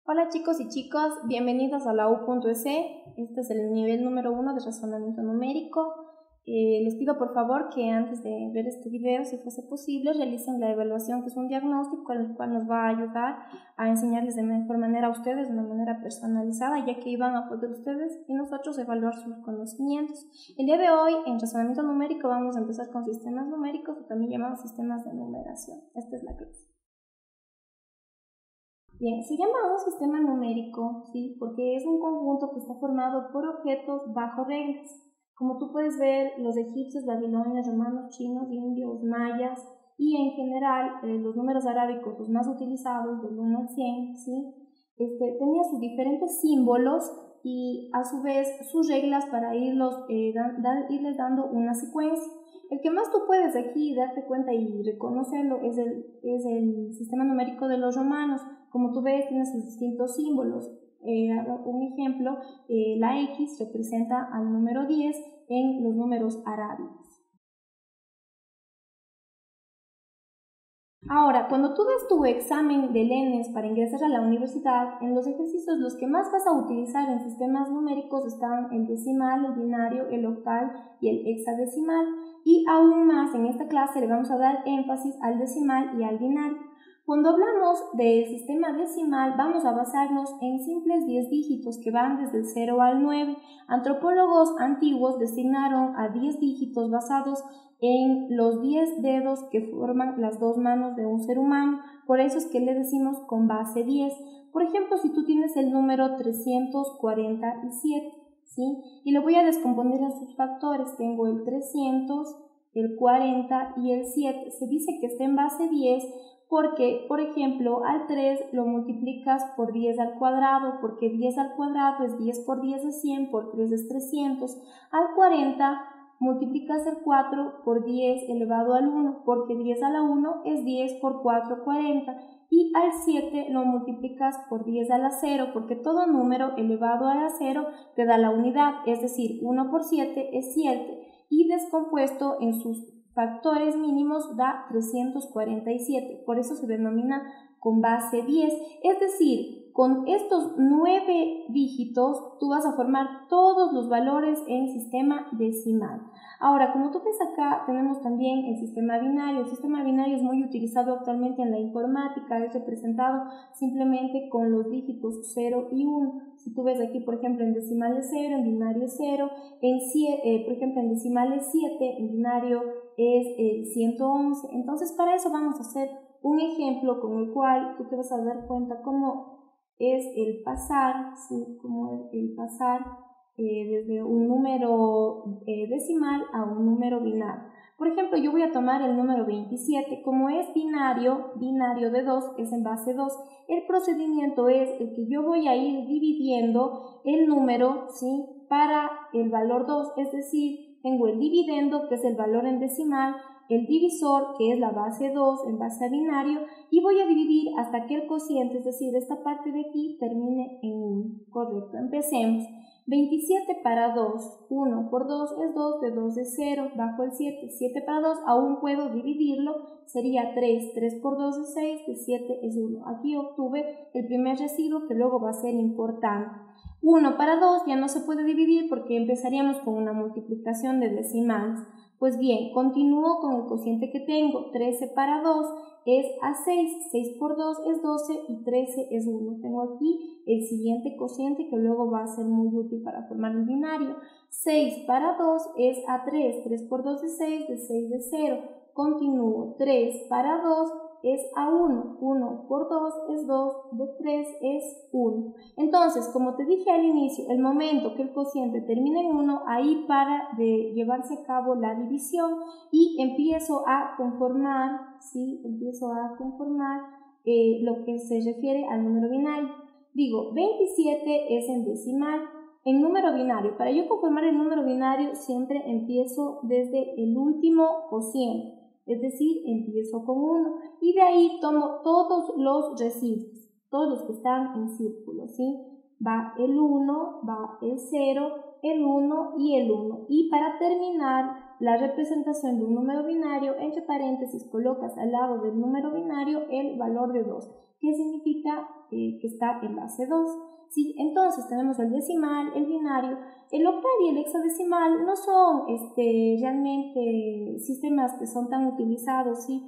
Hola chicos y chicas, bienvenidos a la U.es. Este es el nivel número 1 de razonamiento numérico. Les pido por favor que antes de ver este video, si fuese posible, realicen la evaluación, que es un diagnóstico el cual nos va a ayudar a enseñarles de mejor manera a ustedes, de una manera personalizada, ya que iban a poder ustedes y nosotros evaluar sus conocimientos. El día de hoy, en razonamiento numérico, vamos a empezar con sistemas numéricos, o también llamados sistemas de numeración. Esta es la clase. Bien, se llama un sistema numérico, ¿sí? Porque es un conjunto que está formado por objetos bajo reglas. Como tú puedes ver, los egipcios, babilonios, romanos, chinos, indios, mayas y en general los números arábicos, los más utilizados, del 1 al 100, ¿sí? Tenían sus diferentes símbolos y a su vez sus reglas para irles dando una secuencia. El que más tú puedes aquí darte cuenta y reconocerlo es el sistema numérico de los romanos. Como tú ves, tiene sus distintos símbolos. Un ejemplo, la X representa al número 10 en los números arábicos. Ahora, cuando tú des tu examen de LENES para ingresar a la universidad, en los ejercicios los que más vas a utilizar en sistemas numéricos están el decimal, el binario, el octal y el hexadecimal. Y aún más, en esta clase le vamos a dar énfasis al decimal y al binario. Cuando hablamos del sistema decimal, vamos a basarnos en simples 10 dígitos que van desde el 0 al 9. Antropólogos antiguos designaron a 10 dígitos basados en los 10 dedos que forman las dos manos de un ser humano. Por eso es que le decimos con base 10. Por ejemplo, si tú tienes el número 347, ¿sí? Y lo voy a descomponer en sus factores. Tengo el 300, el 40 y el 7. Se dice que está en base 10 porque, por ejemplo, al 3 lo multiplicas por 10 al cuadrado, porque 10 al cuadrado es 10 por 10 es 100, por 3 es 300. Al 40 multiplicas el 4 por 10 elevado al 1, porque 10 a la 1 es 10 por 4, 40. Y al 7 lo multiplicas por 10 a la 0, porque todo número elevado a la 0 te da la unidad, es decir, 1 por 7 es 7. Y descompuesto en sus factores mínimos da 347, por eso se denomina con base 10, es decir, con estos 9 dígitos tú vas a formar todos los valores en sistema decimal. Ahora, como tú ves acá, tenemos también el sistema binario. El sistema binario es muy utilizado actualmente en la informática, es representado simplemente con los dígitos 0 y 1. Si tú ves aquí, por ejemplo, en decimal es 0, en binario es 0, por ejemplo, en decimal es 7, en binario es 111. Entonces, para eso vamos a hacer un ejemplo con el cual tú te vas a dar cuenta cómo es el pasar, ¿sí? Cómo es el pasar desde un número decimal a un número binario. Por ejemplo, yo voy a tomar el número 27, como es binario de 2, es en base 2. El procedimiento es el que yo voy a ir dividiendo el número, ¿sí? Para el valor 2, es decir, tengo el dividendo, que es el valor en decimal, el divisor, que es la base 2 en base a binario, y voy a dividir hasta que el cociente, es decir, esta parte de aquí, termine en 1. Correcto, empecemos. 27 para 2, 1 por 2 es 2, de 2 es 0, bajo el 7, 7 para 2, aún puedo dividirlo, sería 3, 3 por 2 es 6, de 7 es 1. Aquí obtuve el primer residuo que luego va a ser importante. 1 para 2 ya no se puede dividir porque empezaríamos con una multiplicación de decimales. Pues bien, continúo con el cociente que tengo. 13 para 2 es a 6, 6 por 2 es 12 y 13 es 1. Tengo aquí el siguiente cociente que luego va a ser muy útil para formar el binario. 6 para 2 es a 3, 3 por 2 es 6, de 6 es 0. Continúo, 3 para 2 es a 1, 1 por 2 es 2, de 3 es 1. Entonces, como te dije al inicio, el momento que el cociente termine en 1, ahí para de llevarse a cabo la división y empiezo a conformar, ¿sí? Lo que se refiere al número binario. Digo, 27 es en decimal. En número binario, para yo conformar el número binario siempre empiezo desde el último cociente. Es decir, empiezo con 1 y de ahí tomo todos los residuos, todos los que están en círculo, ¿sí? Va el 1, va el 0, el 1 y el 1. Y para terminar la representación de un número binario, entre paréntesis colocas al lado del número binario el valor de 2, que significa que está en base 2. ¿Sí? Entonces tenemos el decimal, el binario, el octal y el hexadecimal no son realmente sistemas que son tan utilizados, ¿sí?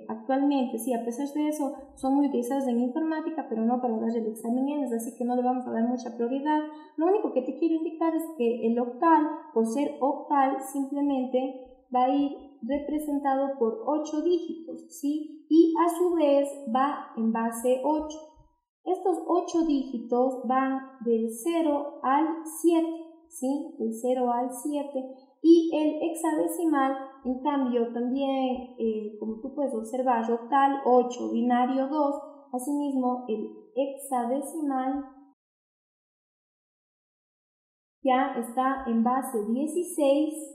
Actualmente, sí, a pesar de eso, son muy utilizados en informática, pero no para dar el examen ENES, así que no le vamos a dar mucha prioridad. Lo único que te quiero indicar es que el octal, por ser octal, simplemente va a ir representado por 8 dígitos, ¿sí? Y a su vez va en base 8. Estos 8 dígitos van del 0 al 7, ¿sí? Del 0 al 7. Y el hexadecimal, en cambio, también, como tú puedes observar, octal 8, binario 2, asimismo el hexadecimal ya está en base 16,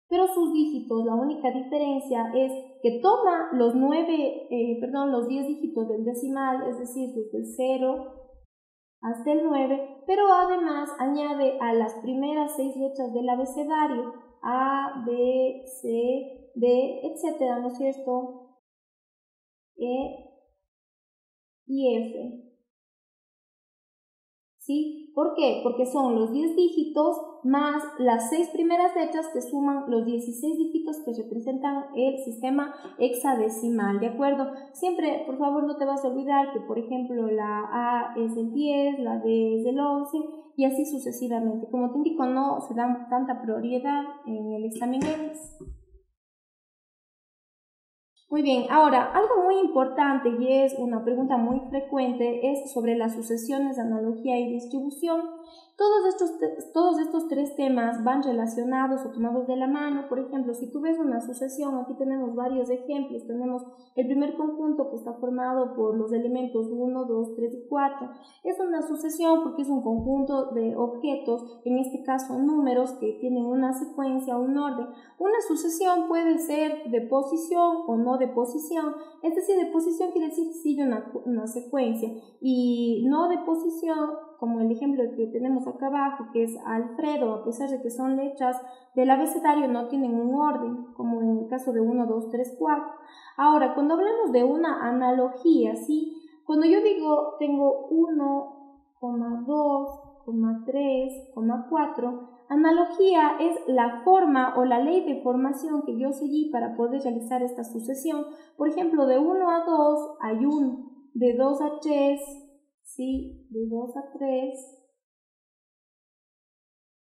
pero sus dígitos, la única diferencia es que toma los 10 dígitos del decimal, es decir, desde el 0 hasta el 9, pero además añade a las primeras 6 letras del abecedario, A, B, C, D, etcétera, ¿no es cierto? E y F. ¿Sí? ¿Por qué? Porque son los 10 dígitos más las 6 primeras letras que suman los 16 dígitos que representan el sistema hexadecimal, ¿de acuerdo? Siempre, por favor, no te vas a olvidar que, por ejemplo, la A es del 10, la B es del 11 y así sucesivamente. Como te indico, no se da tanta prioridad en el examen ENES. Muy bien, ahora, algo muy importante y es una pregunta muy frecuente es sobre las sucesiones, analogía y distribución. Todos estos 3 temas van relacionados o tomados de la mano. Por ejemplo, si tú ves una sucesión, aquí tenemos varios ejemplos. Tenemos el primer conjunto que está formado por los elementos 1, 2, 3 y 4. Es una sucesión porque es un conjunto de objetos, en este caso números, que tienen una secuencia o un orden. Una sucesión puede ser de posición o no de posición, es decir, de posición quiere decir que sigue una secuencia, y no de posición, como el ejemplo que tenemos acá abajo, que es Alfredo, a pesar de que son letras del abecedario, no tienen un orden, como en el caso de 1, 2, 3, 4. Ahora, cuando hablamos de una analogía, ¿sí? Cuando yo digo tengo 1, 2, 3, 4, analogía es la forma o la ley de formación que yo seguí para poder realizar esta sucesión. Por ejemplo, de 1 a 2 hay 1, de 2 a 3, ¿sí? De 2 a 3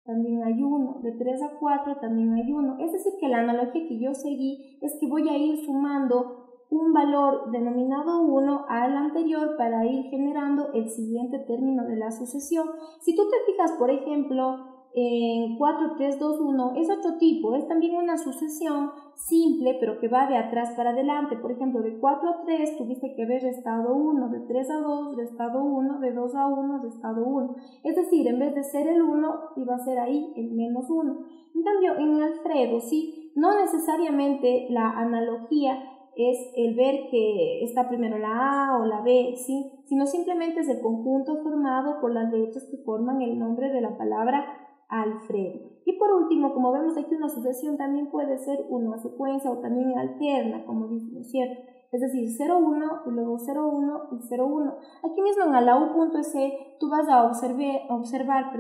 también hay 1, de 3 a 4 también hay 1. Es decir, que la analogía que yo seguí es que voy a ir sumando un valor denominado 1 al anterior para ir generando el siguiente término de la sucesión. Si tú te fijas, por ejemplo, en 4, 3, 2, 1 es otro tipo, es también una sucesión simple pero que va de atrás para adelante. Por ejemplo, de 4 a 3 tuviste que haber restado 1, de 3 a 2 restado 1, de 2 a 1 restado 1, es decir, en vez de ser el 1 iba a ser ahí el menos 1. En cambio, en Alfredo, sí, no necesariamente la analogía es el ver que está primero la A o la B, ¿sí? Sino simplemente es el conjunto formado por las letras que forman el nombre de la palabra Alfredo. Y por último, como vemos aquí, una sucesión también puede ser una secuencia o también alterna, como dice, ¿no es cierto? Es decir, 0, 1 y luego 0, 1 y 0, 1. Aquí mismo en la U.S tú vas a observar,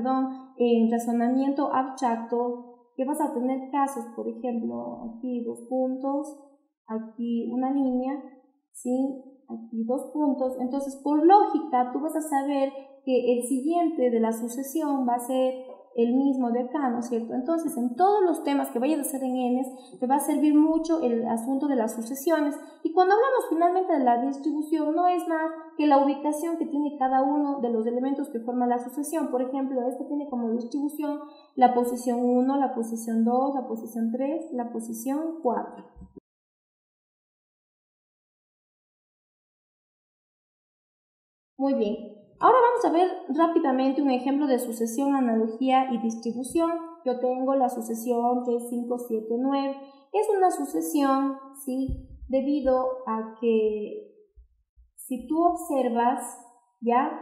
en razonamiento abstracto, que vas a tener casos, por ejemplo, aquí 2 puntos, aquí una línea, ¿sí? Aquí 2 puntos. Entonces, por lógica, tú vas a saber que el siguiente de la sucesión va a ser el mismo de acá, ¿no es cierto? Entonces, en todos los temas que vayas a hacer en ENES, te va a servir mucho el asunto de las sucesiones. Y cuando hablamos finalmente de la distribución, no es más que la ubicación que tiene cada uno de los elementos que forman la sucesión. Por ejemplo, este tiene como distribución la posición 1, la posición 2, la posición 3, la posición 4. Muy bien. Ahora vamos a ver rápidamente un ejemplo de sucesión, analogía y distribución. Yo tengo la sucesión 3, 5, 7, 9. Es una sucesión, ¿sí? Debido a que si tú observas, ¿ya?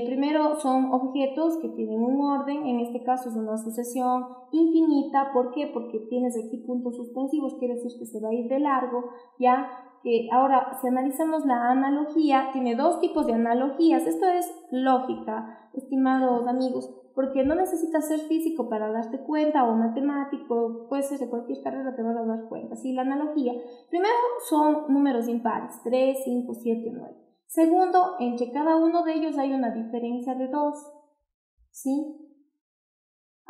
Primero son objetos que tienen un orden, en este caso es una sucesión infinita. ¿Por qué? Porque tienes aquí puntos suspensivos, quiere decir que se va a ir de largo, ¿ya? Que ahora, si analizamos la analogía, tiene dos tipos de analogías. Esto es lógica, estimados amigos, porque no necesitas ser físico para darte cuenta, o matemático, puede ser de cualquier carrera, te vas a dar cuenta. Sí, la analogía, primero son números impares, 3, 5, 7, 9. Segundo, entre cada uno de ellos hay una diferencia de 2, ¿sí?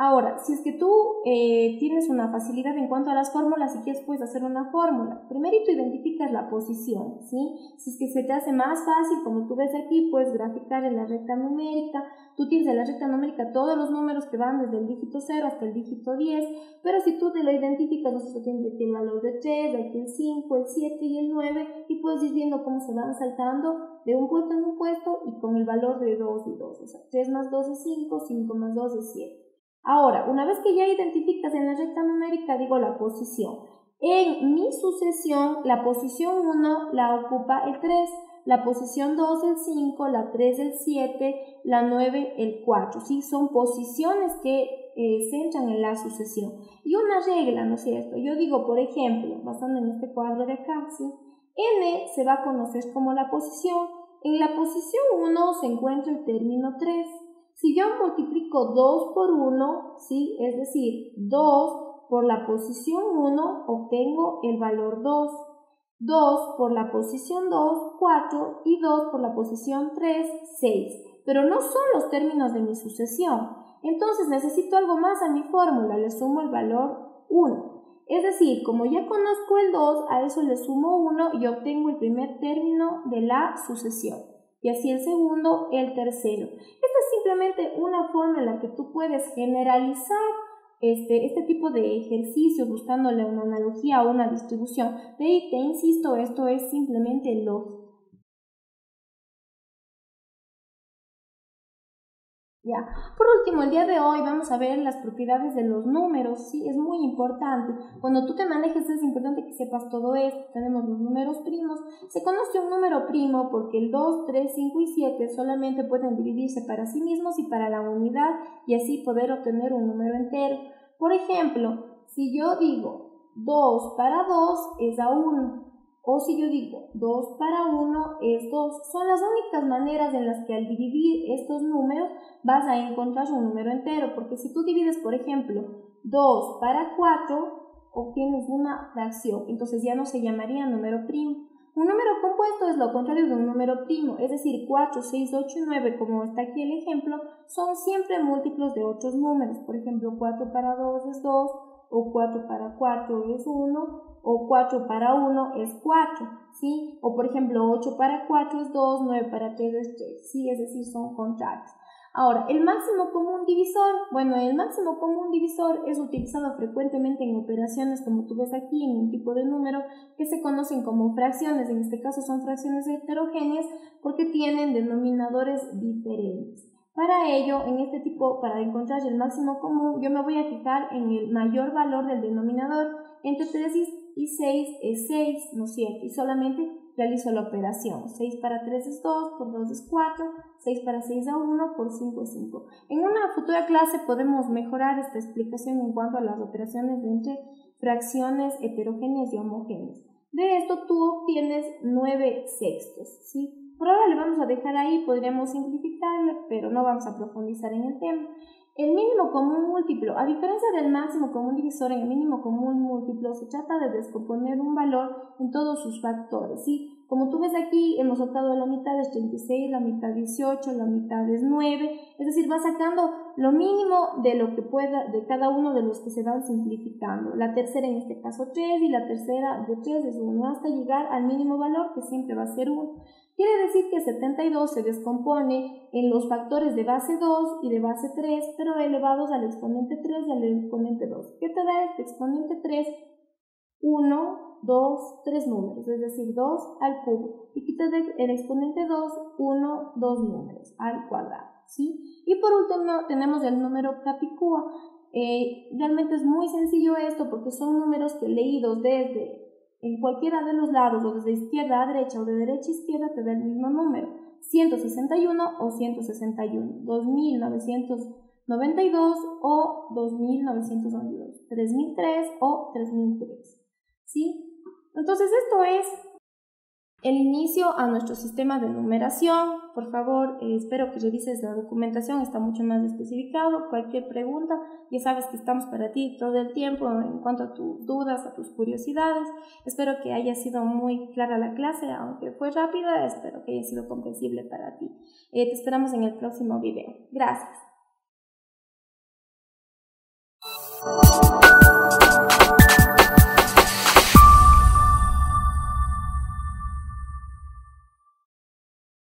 Ahora, si es que tú tienes una facilidad en cuanto a las fórmulas, si quieres puedes hacer una fórmula. Primerito identificas la posición, ¿sí? Si es que se te hace más fácil, como tú ves aquí, puedes graficar en la recta numérica. Tú tienes en la recta numérica todos los números que van desde el dígito 0 hasta el dígito 10, pero si tú te lo identificas, nosotros tienes aquí el valor de 3, aquí el 5, el 7 y el 9, y puedes ir viendo cómo se van saltando de un puesto en un puesto y con el valor de 2 y 2. O sea, 3 más 2 es 5, 5 más 2 es 7. Ahora, una vez que ya identificas en la recta numérica, digo la posición. En mi sucesión, la posición 1 la ocupa el 3, la posición 2 el 5, la 3 el 7, la 9 el 4. ¿Sí? Son posiciones que se entran en la sucesión. Y una regla, ¿no es cierto? Yo digo, por ejemplo, basando en este cuadro de acá, ¿sí? N se va a conocer como la posición. En la posición 1 se encuentra el término 3. Si yo multiplico 2 por 1, ¿sí? Es decir, 2 por la posición 1, obtengo el valor 2. 2 por la posición 2, 4, y 2 por la posición 3, 6. Pero no son los términos de mi sucesión. Entonces necesito algo más a mi fórmula, le sumo el valor 1. Es decir, como ya conozco el 2, a eso le sumo 1 y obtengo el primer término de la sucesión. Y así el segundo, el tercero. Esta es simplemente una forma en la que tú puedes generalizar este tipo de ejercicios buscándole una analogía o una distribución. De ahí te insisto, esto es simplemente lógica. Ya. Por último, el día de hoy vamos a ver las propiedades de los números. Sí, es muy importante. Cuando tú te manejes es importante que sepas todo esto. Tenemos los números primos. Se conoce un número primo porque el 2, 3, 5 y 7 solamente pueden dividirse para sí mismos y para la unidad, y así poder obtener un número entero. Por ejemplo, si yo digo 2 para 2 es a 1. O si yo digo 2 para 1 es 2. Son las únicas maneras en las que al dividir estos números vas a encontrar un número entero. Porque si tú divides, por ejemplo, 2 para 4, obtienes una fracción. Entonces ya no se llamaría número primo. Un número compuesto es lo contrario de un número primo. Es decir, 4, 6, 8 y 9, como está aquí el ejemplo, son siempre múltiplos de otros números. Por ejemplo, 4 para 2 es 2. O 4 para 4 es 1, o 4 para 1 es 4, ¿sí? O por ejemplo, 8 para 4 es 2, 9 para 3 es 3, ¿sí? Es decir, son contrarios. Ahora, el máximo común divisor, bueno, el máximo común divisor es utilizado frecuentemente en operaciones, como tú ves aquí, en un tipo de número que se conocen como fracciones. En este caso son fracciones heterogéneas porque tienen denominadores diferentes. Para ello, en este tipo, para encontrar el máximo común, yo me voy a fijar en el mayor valor del denominador. Entre 3 y 6 es 6, ¿no es cierto? Y solamente realizo la operación. 6 para 3 es 2, por 2 es 4, 6 para 6 es 1, por 5 es 5. En una futura clase podemos mejorar esta explicación en cuanto a las operaciones entre fracciones heterogéneas y homogéneas. De esto tú obtienes 9 sextos, ¿sí? Por ahora le vamos a dejar ahí, podríamos simplificarle, pero no vamos a profundizar en el tema. El mínimo común múltiplo, a diferencia del máximo común divisor, en el mínimo común múltiplo se trata de descomponer un valor en todos sus factores, ¿sí? Como tú ves aquí, hemos sacado la mitad es 36, la mitad 18, la mitad es 9, es decir, va sacando lo mínimo de lo que pueda, de cada uno de los que se van simplificando. La tercera en este caso 3 y la tercera de 3 es 1, hasta llegar al mínimo valor que siempre va a ser 1. Quiere decir que 72 se descompone en los factores de base 2 y de base 3, pero elevados al exponente 3 y al exponente 2. ¿Qué te da este exponente 3? 1, 2, 3 números, es decir, 2 al cubo. Y quita el exponente 2, 1, 2 números al cuadrado, ¿sí? Y por último tenemos el número Capicúa. Realmente es muy sencillo esto porque son números que leídos desde en cualquiera de los lados, o desde izquierda a derecha o de derecha a izquierda, te da el mismo número, 161 o 161, 2992 o 2992, 3003 o 3003, ¿sí? Entonces esto es el inicio a nuestro sistema de numeración. Por favor, espero que revises la documentación, está mucho más especificado. Cualquier pregunta, ya sabes que estamos para ti todo el tiempo en cuanto a tus dudas, a tus curiosidades. Espero que haya sido muy clara la clase, aunque fue rápida, espero que haya sido comprensible para ti. Te esperamos en el próximo video. Gracias.